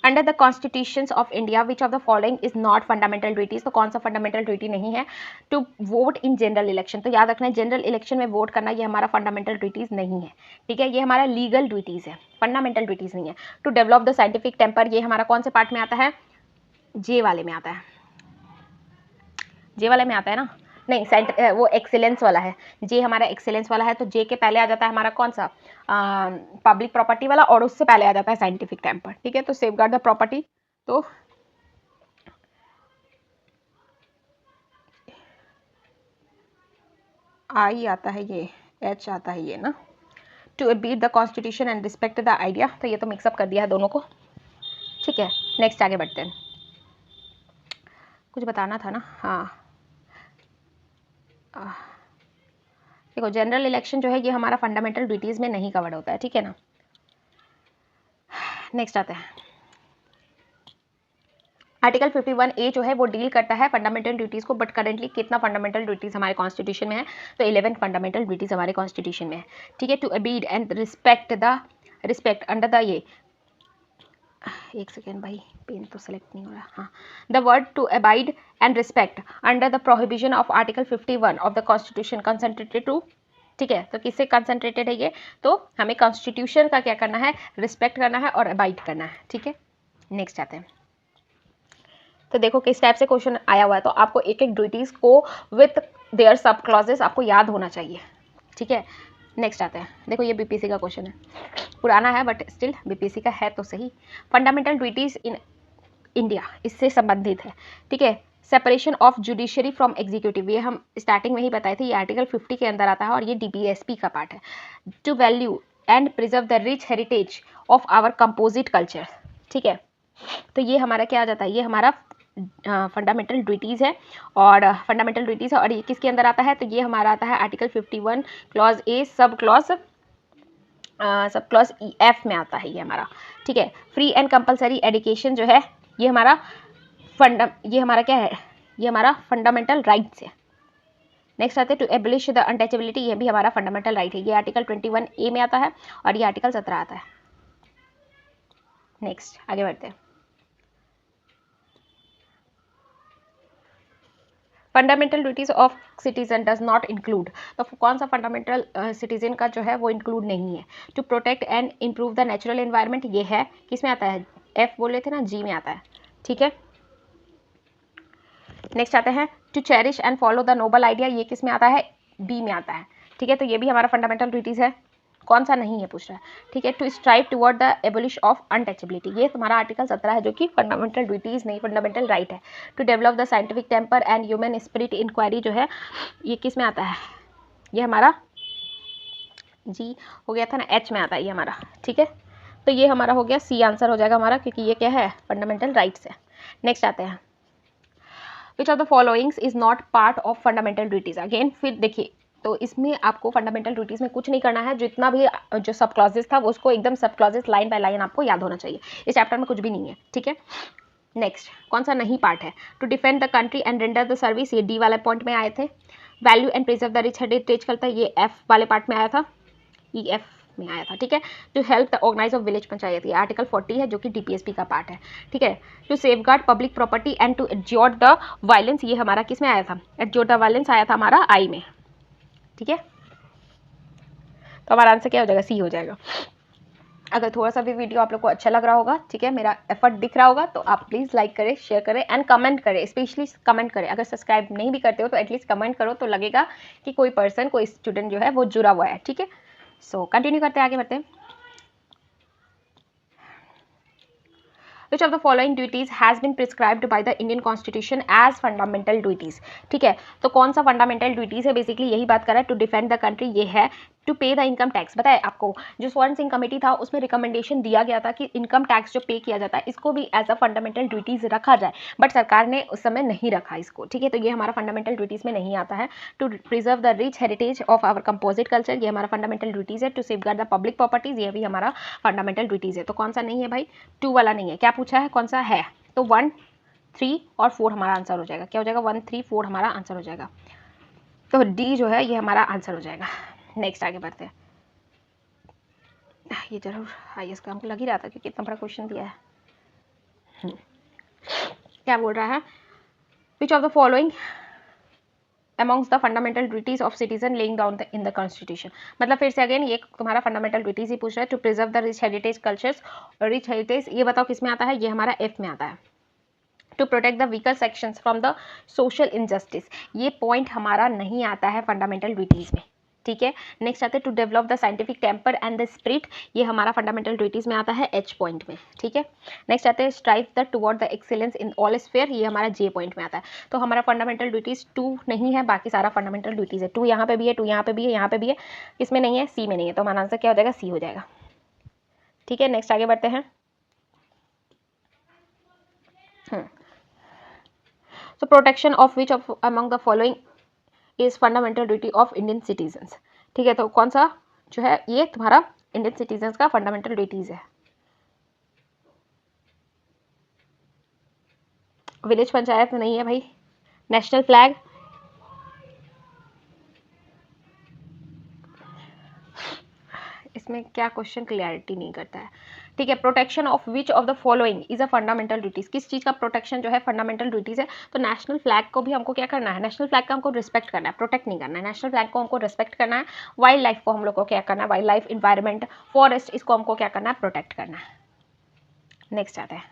under the constitutions of India which of the following is not fundamental duties. तो कौन सा फंडामेंटल ड्यूटी नहीं है? To vote in general election. तो याद रखना है, जनरल इलेक्शन में वोट करना ये हमारा फंडामेंटल ड्यूटीज नहीं है, ठीक है, ये हमारा लीगल ड्यूटीज है, फंडामेंटल ड्यूटीज नहीं है। To develop the scientific temper, ये हमारा कौन से पार्ट में आता है? जे वाले में आता है, जे वाले में आता है ना, नहीं, वो एक्सीलेंस वाला है, जे हमारा एक्सीलेंस वाला है। तो जे के पहले आ जाता है हमारा कौन सा? पब्लिक प्रॉपर्टी वाला, और उससे पहले आ जाता है साइंटिफिक टेम्पर, ठीक है। तो सेफगार्ड द प्रॉपर्टी, तो आई आता है, ये एच आता है, ये ना। To beat the constitution and respect the idea, तो ये तो मिक्सअप कर दिया है दोनों को, ठीक है। नेक्स्ट आगे बढ़ते हैं, कुछ बताना था ना, हाँ, देखो जनरल इलेक्शन जो है ये हमारा फंडामेंटल ड्यूटीज में नहीं कवर्ड होता है, ठीक है ना। नेक्स्ट आते हैं, आर्टिकल 51A जो है वो डील करता है फंडामेंटल ड्यूटीज को, बट करेंटली कितना फंडामेंटल ड्यूटीज हमारे कॉन्स्टिट्यूशन में है? तो 11 फंडामेंटल ड्यूटीज हमारे कॉन्स्टिट्यूशन में है, ठीक है। To abide and respect under the, ये एक सेकेंड भाई, पेन तो सेलेक्ट नहीं हो रहा, हाँ, the word to abide and respect under the prohibition of article 51 of the constitution concentrated to, ठीक है। तो किससे कंसंट्रेटेड है ये? तो हमें कॉन्स्टिट्यूशन का क्या करना है? रिस्पेक्ट करना है और अबाइड करना है, ठीक है। नेक्स्ट आते हैं, तो देखो किस टाइप से क्वेश्चन आया हुआ है, तो आपको एक एक ड्यूटीज को विथ देयर सब क्लॉजेस आपको याद होना चाहिए, ठीक है। नेक्स्ट आते हैं, देखो ये बीपीएससी का क्वेश्चन है, पुराना है बट स्टिल बीपीएससी का है तो सही। फंडामेंटल ड्यूटीज इन इंडिया इससे संबंधित है, ठीक है। Separation of judiciary from executive, ये हम स्टार्टिंग में ही बताए थे, ये आर्टिकल 50 के अंदर आता है और ये डीबीएसपी का पार्ट है। To value and preserve the rich heritage of our composite culture, ठीक है। तो ये हमारा क्या आ जाता है, ये हमारा फंडामेंटल ड्यूटीज़ है और फंडामेंटल ड्यूटीज़ है और ये किसके अंदर आता है, तो ये हमारा आता है आर्टिकल 51 क्लॉज ए सब क्लॉज ई एफ में आता है ये हमारा, ठीक है। फ्री एंड कंपलसरी एजुकेशन जो है ये हमारा क्या है, ये हमारा फंडामेंटल राइट्स है। नेक्स्ट आते हैं टू एबलिश द अनटचेबिलिटी, ये भी हमारा फंडामेंटल राइट है, ये आर्टिकल 21 ए में आता है और ये आर्टिकल 17 आता है। नेक्स्ट आगे बढ़ते हैं। Fundamental duties of citizen does not include, तो कौन सा फंडामेंटल सिटीजन का जो है वो इंक्लूड नहीं है। To protect and improve the natural environment, ये है किस में आता है, एफ बोले थे ना, जी में आता है, ठीक है। नेक्स्ट आते हैं to cherish and follow the noble idea, ये किस में आता है, बी में आता है, ठीक है। तो ये भी हमारा फंडामेंटल ड्यूटीज है, कौन सा नहीं है पूछ रहा है, ठीक है। To strive toward the abolish of untouchability, ये तुम्हारा आर्टिकल 17 है जो कि फंडामेंटल ड्यूटीज नहीं फंडामेंटल राइट है। To develop the scientific temper and human spirit inquiry जो है ये किस में आता है, ये हमारा जी हो गया था ना, एच में आता है ये हमारा, ठीक है। तो ये हमारा हो गया सी आंसर हो जाएगा हमारा, क्योंकि ये क्या है, फंडामेंटल राइट्स है। नेक्स्ट आते हैं, which of the followings is not part of fundamental duties, again फिर देखिए, तो इसमें आपको फंडामेंटल ड्यूटीज में कुछ नहीं करना है, जितना भी जो सब क्लॉजेस था वो उसको एकदम सब क्लॉजेस लाइन बाय लाइन आपको याद होना चाहिए, इस चैप्टर में कुछ भी नहीं है, ठीक है। नेक्स्ट कौन सा नहीं पार्ट है, to defend the country and render the service, ये डी वाले पॉइंट में आए थे। Value and preserve the rich heritage करता है, ये एफ वाले पार्ट में आया था, ई एफ में आया था, ठीक है। To help the organize of village panchayat, ये आर्टिकल 40 है जो कि डीपीएसपी का पार्ट है, ठीक है। To safeguard public property and to एड्योर द वायलेंस, ये हमारा किस में आया था, एड्योर द वायलेंस आया था हमारा आई में, ठीक है। तो हमारा आंसर क्या हो जाएगा, सी हो जाएगा। अगर थोड़ा सा भी वीडियो आप लोग को अच्छा लग रहा होगा, ठीक है, मेरा एफर्ट दिख रहा होगा, तो आप प्लीज़ लाइक करें, शेयर करें एंड कमेंट करें, स्पेशली कमेंट करें। अगर सब्सक्राइब नहीं भी करते हो तो एटलीस्ट कमेंट करो, तो लगेगा कि कोई पर्सन कोई स्टूडेंट जो है वो जुड़ा हुआ है, ठीक है। सो कंटिन्यू करते हैं, आगे बढ़ते हैं। Which of the following duties has been prescribed by the Indian Constitution as fundamental duties, ठीक है। तो कौन सा फंडामेंटल ड्यूटीज है, बेसिकली यही बात कर रहा है। टू डिफेंड द कंट्री, ये है। टू पे द इनकम टैक्स, बताए आपको जो स्वर्ण सिंह कमेटी था उसमें रिकमेंडेशन दिया गया था कि इनकम टैक्स जो पे किया जाता है इसको भी एज अ फंडामेंटल ड्यूटीज रखा जाए, बट सरकार ने उस समय नहीं रखा इसको, ठीक है। तो ये हमारा फंडामेंटल ड्यूटीज में नहीं आता है। To preserve the rich heritage of our composite culture, ये हमारा फंडामेंटल ड्यूटीज है। To safeguard the public properties, ये भी हमारा फंडामेंटल ड्यूटीज है। तो कौन सा नहीं है भाई, 2 वाला नहीं है, क्या पूछा है, कौन सा है, तो 1, 3 और 4 हमारा आंसर हो जाएगा। क्या हो जाएगा, 1, 3, 4 हमारा आंसर हो जाएगा। तो डी जो है ये हमारा आंसर हो जाएगा। नेक्स्ट आगे बढ़ते हैं। ये जरूर आईएएस का हमको लग ही रहा था क्योंकि इतना बड़ा क्वेश्चन दिया है। क्या बोल रहा है, विच of the following amongst the fundamental duties of citizen laying down in the constitution, मतलब फिर से अगेन ये तुम्हारा फंडामेंटल ड्यूटीज ही पूछ रहा है। To preserve the rich heritage cultures, rich heritage ये बताओ किस में आता है, ये हमारा एफ में आता है। To protect the weaker sections from the social injustice, ये पॉइंट हमारा नहीं आता है फंडामेंटल ड्यूटीज में, ठीक है। नेक्स्ट आते हैं to develop the scientific temper and the spirit, ये हमारा फंडामेंटल ड्यूटीज में आता है, एच पॉइंट में, ठीक है। नेक्स्ट आते हैं strive the toward the excellence in all sphere, ये हमारा जे पॉइंट में आता है। तो हमारा फंडामेंटल ड्यूटीज 2 नहीं है, बाकी सारा फंडामेंटल ड्यूटीज है। 2 यहाँ पे भी है, 2 यहाँ पे भी है, यहाँ पे भी है, इसमें नहीं है, सी में नहीं है। तो हमारा आंसर क्या हो जाएगा, सी हो जाएगा, ठीक है। नेक्स्ट आगे बढ़ते हैं। So protection of which of among the following is fundamental duty of Indian citizens, ठीक है। तो कौन सा जो है ये तुम्हारा इंडियन सिटीजन्स का फंडामेंटल ड्यूटीज है। विलेज पंचायत नहीं है भाई। नेशनल फ्लैग, इसमें क्या क्वेश्चन क्लियरिटी नहीं करता है, ठीक है। Protection of which of the following is a fundamental duties, किस चीज़ का प्रोटेक्शन जो है फंडामेंटल ड्यूटीज है। तो नेशनल फ्लैग को भी हमको क्या करना है, नेशनल फ्लैग का हमको रिस्पेक्ट करना है, प्रोटेक्ट नहीं करना है। नेशनल फ्लैग को हमको रिस्पेक्ट करना है। वाइल्ड लाइफ को हम लोग को क्या करना है, वाइल्ड लाइफ, इन्वायरमेंट, फॉरेस्ट, इसको हमको क्या करना है, प्रोटेक्ट करना है। नेक्स्ट आता है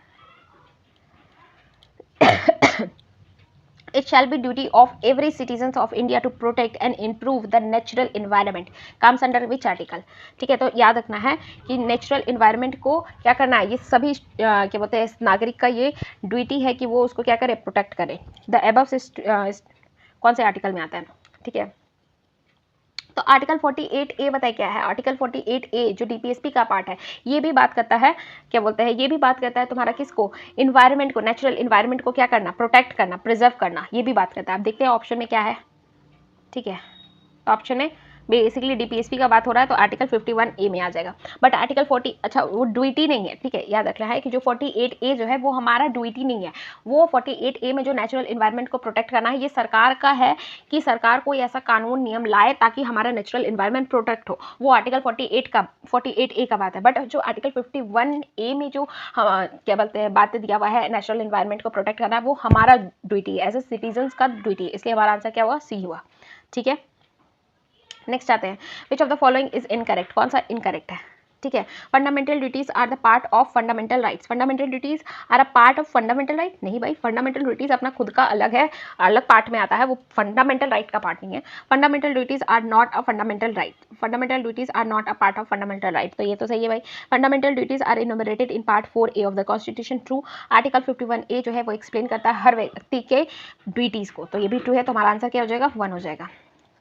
it shall be duty of every citizen of India to protect and improve the natural environment, comes under which article. ठीक है, तो याद रखना है कि नेचुरल इन्वायरमेंट को क्या करना है, ये सभी क्या बोलते हैं नागरिक का ये ड्यूटी है कि वो उसको क्या करे, प्रोटेक्ट करे। द एबव कौन से आर्टिकल में आता है, ठीक है। तो आर्टिकल 48A बताइए क्या है। आर्टिकल 48A जो डीपीएसपी का पार्ट है, ये भी बात करता है, क्या बोलते हैं, ये भी बात करता है तुम्हारा किसको, इन्वायरमेंट को, नेचुरल इन्वायरमेंट को क्या करना, प्रोटेक्ट करना, प्रिजर्व करना, ये भी बात करता है। आप देखते हैं ऑप्शन में क्या है, ठीक है। ऑप्शन में बेसिकली डीपीएसपी का बात हो रहा है तो आर्टिकल 51A में आ जाएगा। बट आर्टिकल 40, अच्छा वो ड्यूटी नहीं है, ठीक है, याद रखना है कि जो 48A जो है वो हमारा ड्यूटी नहीं है। वो 48A में जो नेचुरल इन्वायरमेंट को प्रोटेक्ट करना है, ये सरकार का है कि सरकार कोई ऐसा कानून नियम लाए ताकि हमारा नेचुरल इन्वायरमेंट प्रोटेक्ट हो, वो आर्टिकल 48A का बात है। बट जो आर्टिकल 51A में जो क्या बोलते हैं बात दिया हुआ है नेचुरल इन्वायरमेंट को प्रोटेक्ट करना, वो हमारा ड्यूटी है, एज ए सिटीजन का ड्यूटी है, इसलिए हमारा आंसर क्या हुआ, सी हुआ, ठीक है। नेक्स्ट आते हैं, which of the following is incorrect, कौन सा इनकरेक्ट है, ठीक है। Fundamental duties are the part of fundamental rights, fundamental duties are a part of fundamental right, नहीं भाई, फंडामेंटल ड्यूटीज अपना खुद का अलग है, अलग पार्ट में आता है, वो फंडामेंटल राइट का पार्ट नहीं है। Fundamental duties are not a fundamental right, fundamental duties are not a part of fundamental right, तो ये तो सही है भाई। Fundamental duties are enumerated in part 4A of the constitution, true. Article 51A जो है वो एक्सप्लेन करता है हर व्यक्ति के ड्यूटीज को, तो ये भी ट्रू है, तो हमारा आंसर क्या हो जाएगा, 1 हो जाएगा,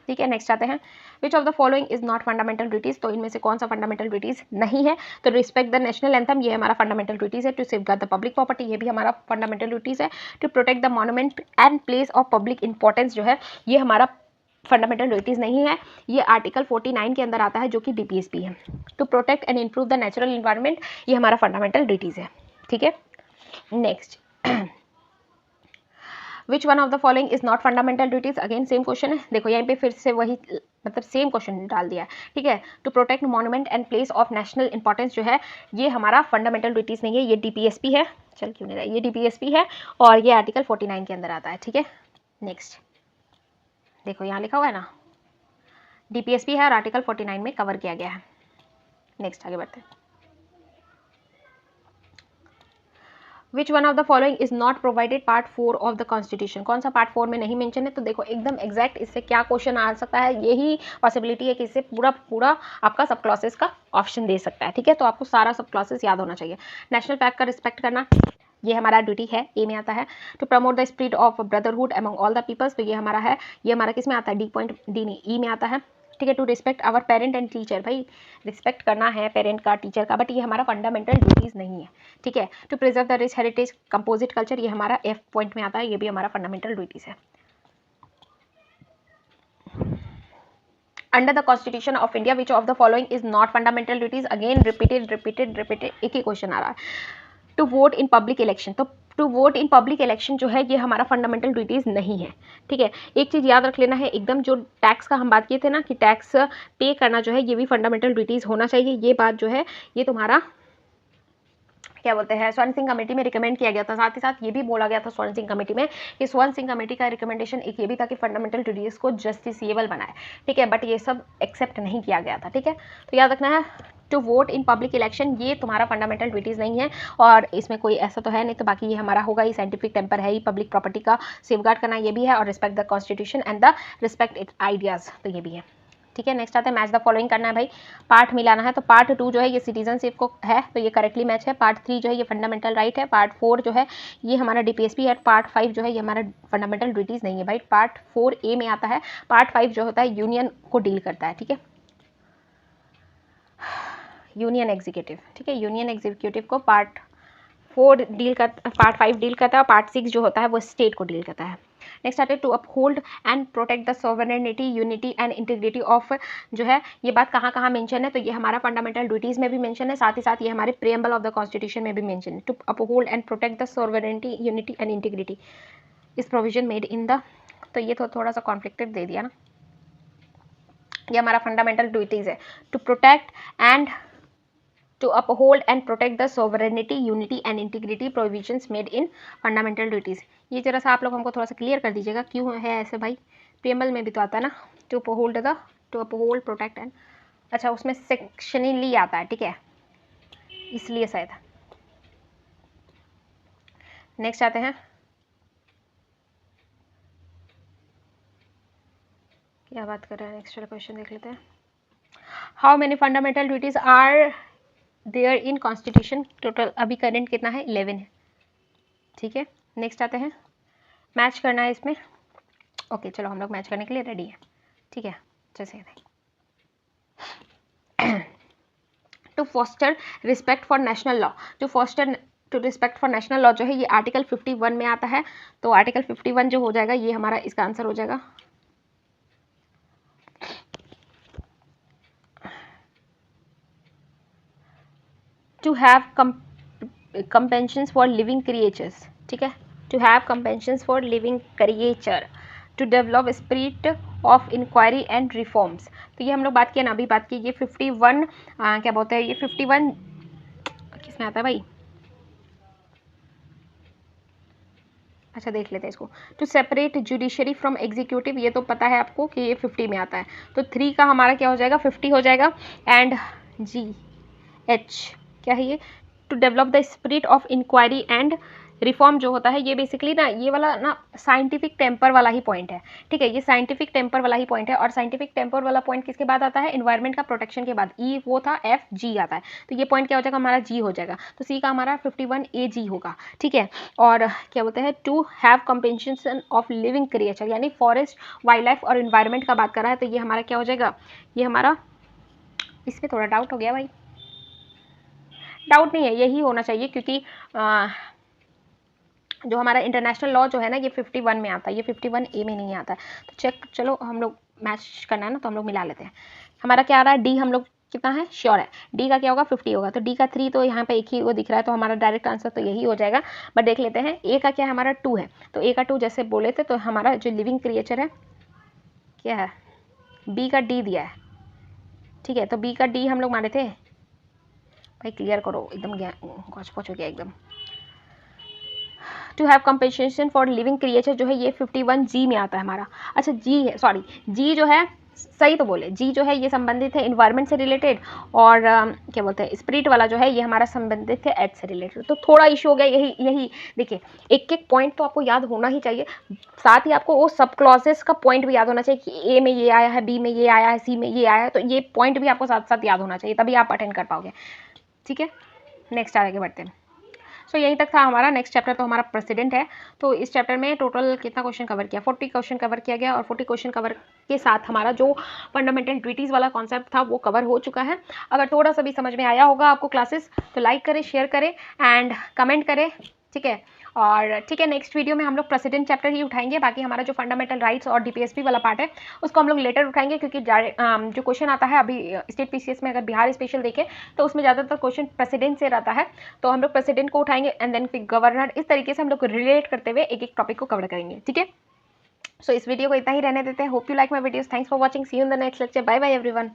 ठीक है। नेक्स्ट आते हैं, which of the following is not fundamental duties, तो इनमें से कौन सा फंडामेंटल ड्यूटीज नहीं है, तो रिस्पेक्ट द नेशनल एंथम, ये हमारा फंडामेंटल ड्यूटीज है। To safeguard the public property, ये भी हमारा फंडामेंटल ड्यूटीज है। To protect the monument and place of public importance जो है, ये हमारा फंडामेंटल ड्यूटीज नहीं है, ये आर्टिकल 49 के अंदर आता है जो कि डीपीएसपी है। To protect and improve the natural environment, ये हमारा फंडामेंटल ड्यूटीज है, ठीक है। Next, which one of the following is not fundamental duties, again same question है, देखो यहाँ पे फिर से वही मतलब सेम क्वेश्चन डाल दिया है, ठीक है। To protect monument and place of national importance जो है, ये हमारा फंडामेंटल ड्यूटीज नहीं है, ये डीपीएसपी है, चल क्यों नहीं रहा, ये डीपीएसपी है और ये आर्टिकल 49 के अंदर आता है, ठीक है। नेक्स्ट देखो यहाँ लिखा हुआ है ना, डीपीएसपी है और आर्टिकल 49 में कवर किया गया है। नेक्स्ट आगे बढ़ते हैं, विच one of the following is not provided part 4 of the constitution, कौन सा पार्ट 4 में नहीं मेंशन है, तो देखो एकदम एग्जैक्ट इससे क्या क्वेश्चन आ सकता है, यही पॉसिबिलिटी है कि इससे पूरा पूरा आपका सब क्लॉसेस का ऑप्शन दे सकता है, ठीक है। तो आपको सारा सब क्लॉसेस याद होना चाहिए। नेशनल फ्लैग का रिस्पेक्ट करना, ये हमारा ड्यूटी है, ए में आता है। To promote the spirit of brotherhood among all the peoples, तो ये हमारा है, ये हमारा किस में आता है, डी नहीं, ई में आता है, ठीक है। To respect our parent and teacher, भाई रिस्पेक्ट करना है पेरेंट का, टीचर का, बट ये हमारा फंडामेंटल ड्यूटीज नहीं है, ठीक है। To preserve the rich heritage composite culture, ये हमारा एफ पॉइंट में आता है, ये भी हमारा फंडामेंटल ड्यूटीज है। Under the constitution of India which of the following is not fundamental duties, again repeated एक ही क्वेश्चन आ रहा है। To vote in public election, तो to vote in public election जो है ये हमारा फंडामेंटल ड्यूटीज नहीं है, ठीक है। एक चीज़ याद रख लेना है, एकदम जो टैक्स का हम बात किए थे ना कि टैक्स पे करना जो है ये भी फंडामेंटल ड्यूटीज होना चाहिए, ये बात जो है ये तुम्हारा क्या बोलते हैं स्वर्ण सिंह कमेटी में रिकमेंड किया गया था। साथ ही साथ ये भी बोला गया था स्वर्ण सिंह कमेटी में कि स्वर्ण सिंह कमेटी का रिकमेंडेशन एक ये भी था कि फंडामेंटल ड्यूटीज को जस्टिसिएबल बनाए, ठीक है, बट ये सब एक्सेप्ट नहीं किया गया था, ठीक है। तो याद रखना है to vote in public election ये तुम्हारा फंडामेंटल ड्यूटीज नहीं है और इसमें कोई ऐसा तो है नहीं, तो बाकी ये हमारा होगा, ये साइंटिफिक टेम्पर है ही, पब्लिक प्रॉपर्टी का सेफगार्ड करना ये भी है और respect the constitution and the respect it's ideas, तो ये भी है, ठीक है। नेक्स्ट आता है मैच द फॉलोइंग करना है भाई, पार्ट मिलाना है, तो पार्ट 2 जो है ये सिटीजनशिप को है तो ये करेक्टली मैच है। पार्ट 3 जो है ये फंडामेंटल राइट है। पार्ट 4 जो है ये हमारा डीपीएसपी है। पार्ट 5 जो है ये हमारा फंडामेंटल ड्यूटीज नहीं है भाई, पार्ट 4A में आता है। पार्ट 5 जो होता है यूनियन को डील करता है, ठीक है, यूनियन एग्जीक्यूटिव, ठीक है, यूनियन एग्जीक्यूटिव को पार्ट 4 डील कर, पार्ट 5 डील करता है और पार्ट 6 जो होता है वो स्टेट को डील करता है। नेक्स्ट आते हैं to uphold and protect the sovereignty unity and integrity of, जो है ये बात कहाँ कहाँ मेंशन है, तो ये हमारा फंडामेंटल ड्यूटीज में भी मेंशन है, साथ ही साथ ये हमारे प्रीएम्बल ऑफ द कॉन्स्टिट्यूशन में भी मेंशन है। To uphold and protect the sovereignty unity and integrity is provision made in the, तो ये तो थोड़ा सा कॉन्फ्लिक्टेड दे दिया ना, ये हमारा फंडामेंटल ड्यूटीज है। To protect and to uphold and protect the sovereignty, unity and integrity provisions made in fundamental duties। ये जरा सा आप लोग हमको थोड़ा सा क्लियर कर दीजिएगा क्यों है ऐसे भाई, प्रीएम्बल में भी तो आता है ना, टू अपहोल्ड प्रोटेक्ट एंड, अच्छा उसमें सेक्शनली आता है, ठीक है, इसलिए शायद। नेक्स्ट आते हैं क्या बात कर रहे हैं, नेक्स्ट वाला क्वेश्चन देख लेते हैं। How many fundamental duties are there in constitution, total अभी करंट कितना है, 11 है। ठीक है, नेक्स्ट आते हैं, मैच करना है इसमें। ओके चलो हम लोग मैच करने के लिए रेडी हैं। ठीक है, जैसे to foster respect for national law, to foster to respect for national law जो है ये आर्टिकल 51 में आता है। तो आर्टिकल 51 जो हो जाएगा ये हमारा इसका आंसर हो जाएगा। To have compassions for living creatures, ठीक है, to have compassions for living creature, to develop spirit of inquiry and reforms. तो ये हम लोग बात किया ना, अभी बात की ये 51 क्या बोलते हैं, ये 51 किसमें आता है भाई, अच्छा देख लेते हैं इसको। To separate judiciary from executive, ये तो पता है आपको कि ये 50 में आता है। तो 3 का हमारा क्या हो जाएगा, 50 हो जाएगा। एंड जी एच क्या है ये, to develop the spirit of inquiry and reform जो होता है ये बेसिकली ना ये वाला ना साइंटिफिक टेम्पर वाला ही पॉइंट है। ठीक है, ये साइंटिफिक टेम्पर वाला ही पॉइंट है। और साइंटिफिक टेम्पर वाला पॉइंट किसके बाद आता है, एनवायरनमेंट का प्रोटेक्शन के बाद। ई वो था, एफ जी आता है। तो ये पॉइंट क्या हो जाएगा हमारा, जी हो जाएगा। तो सी का हमारा 51 ए जी होगा। ठीक है, और क्या बोलते हैं, to have compensation of living creature, यानी फॉरेस्ट, वाइल्ड लाइफ और इन्वायरमेंट का बात कर रहा है। तो ये हमारा क्या हो जाएगा, ये हमारा, इसमें थोड़ा डाउट हो गया भाई, डाउट नहीं है, यही होना चाहिए क्योंकि जो हमारा इंटरनेशनल लॉ जो है ना ये 51 में आता है, ये 51 ए में नहीं आता है। तो चेक, चलो हम लोग मैच करना है ना तो हम लोग मिला लेते हैं। हमारा क्या आ रहा है, डी हम लोग कितना है, श्योर है डी का क्या होगा, 50 होगा। तो डी का 3 तो यहाँ पे एक ही वो दिख रहा है, तो हमारा डायरेक्ट आंसर तो यही हो जाएगा। बट देख लेते हैं ए का क्या है, हमारा 2 है। तो ए का 2 जैसे बोले थे, तो हमारा जो लिविंग क्रिएचर है क्या है, बी का डी दिया है। ठीक है, तो बी का डी हम लोग माने थे भाई, क्लियर करो एकदम, गौच पहुँच हो गया एकदम। To have compensation for living creature जो है ये 51 जी में आता है हमारा। अच्छा जी है, सॉरी जी जो है, सही तो बोले, जी जो है ये संबंधित है इन्वायरमेंट से रिलेटेड, और क्या बोलते हैं स्पिरिट वाला जो है ये हमारा संबंधित है एच से रिलेटेड। तो थोड़ा इशू हो गया, यही देखिए, एक एक पॉइंट तो आपको याद होना ही चाहिए, साथ ही आपको वो सब क्लॉजेस का पॉइंट भी याद होना चाहिए कि ए में ये आया है, बी में ये आया है, सी में ये आया है। तो ये पॉइंट भी आपको साथ साथ याद होना चाहिए, तभी आप अटेंड कर पाओगे। ठीक है, नेक्स्ट आगे बढ़ते हैं। सो यहीं तक था हमारा। नेक्स्ट चैप्टर तो हमारा प्रेसिडेंट है। तो इस चैप्टर में टोटल कितना क्वेश्चन कवर किया, 40 क्वेश्चन कवर किया गया, और 40 क्वेश्चन कवर के साथ हमारा जो फंडामेंटल ड्यूटीज़ वाला कॉन्सेप्ट था वो कवर हो चुका है। अगर थोड़ा सा भी समझ में आया होगा आपको क्लासेस तो लाइक करें, शेयर करें एंड कमेंट करें। ठीक है, और ठीक है, नेक्स्ट वीडियो में हम लोग प्रेसिडेंट चैप्टर ही उठाएंगे। बाकी हमारा जो फंडामेंटल राइट्स और डीपीएसपी वाला पार्ट है उसको हम लोग लेटर उठाएंगे, क्योंकि जो क्वेश्चन आता है अभी स्टेट पीसीएस में, अगर बिहार स्पेशल देखें तो उसमें ज़्यादातर क्वेश्चन प्रेसिडेंट से रहता है। तो हम लोग प्रेसिडेंट को उठाएंगे एंड देन फिर गवर्नर, इस तरीके से हम लोग रिलेट करते हुए एक एक टॉपिक को कवर करेंगे। ठीक है, सो इस वीडियो को इतना ही रहने देते हैं। Hope you like my videos, thanks for watching, see you in the next lecture, bye bye everyone.